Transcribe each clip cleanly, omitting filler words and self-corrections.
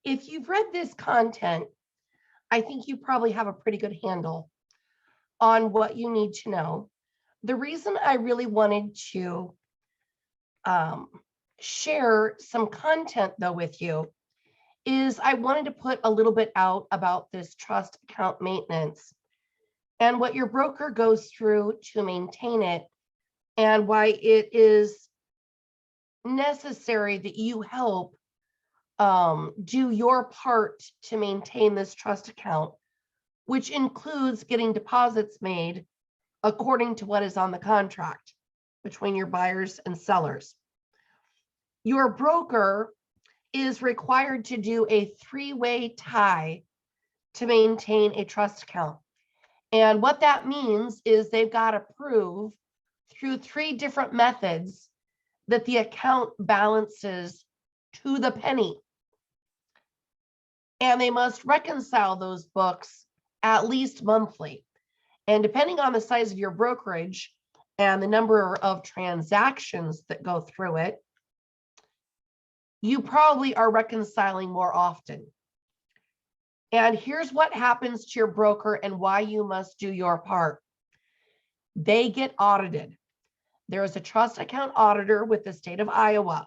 If you've read this content, I think you probably have a pretty good handle on what you need to know. The reason I really wanted to um, share some content though with you is I wanted to put a little bit out about this trust account maintenance and what your broker goes through to maintain it and why it is necessary that you help do your part to maintain this trust account, which includes getting deposits made according to what is on the contract between your buyers and sellers. Your broker is required to do a three-way tie to maintain a trust account. And what that means is they've got to prove through three different methods that the account balances to the penny. And they must reconcile those books at least monthly. And depending on the size of your brokerage and the number of transactions that go through it, you probably are reconciling more often. And here's what happens to your broker and why you must do your part. They get audited. There is a trust account auditor with the state of Iowa.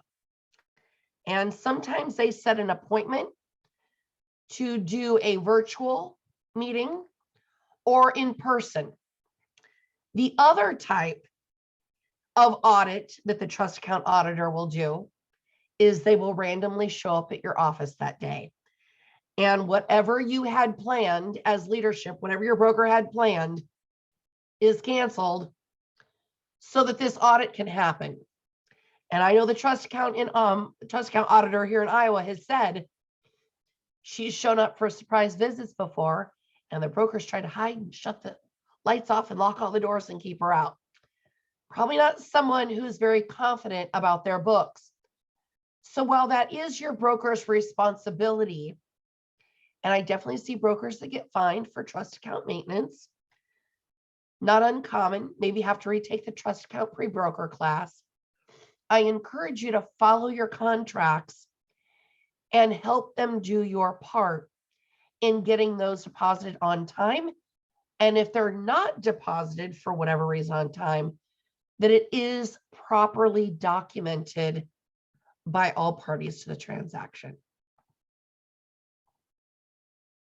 And sometimes they set an appointment to do a virtual meeting or in person. The other type of audit that the trust account auditor will do is they will randomly show up at your office that day. And whatever you had planned as leadership, whatever your broker had planned, is canceled so that this audit can happen. And I know the trust account auditor here in Iowa has said she's shown up for surprise visits before, and the brokers try to hide and shut the lights off and lock all the doors and keep her out. Probably not someone who's very confident about their books. So while that is your broker's responsibility, and I definitely see brokers that get fined for trust account maintenance, not uncommon, maybe have to retake the trust account pre-broker class, I encourage you to follow your contracts and help them do your part in getting those deposited on time. And if they're not deposited for whatever reason on time, that it is properly documented by all parties to the transaction.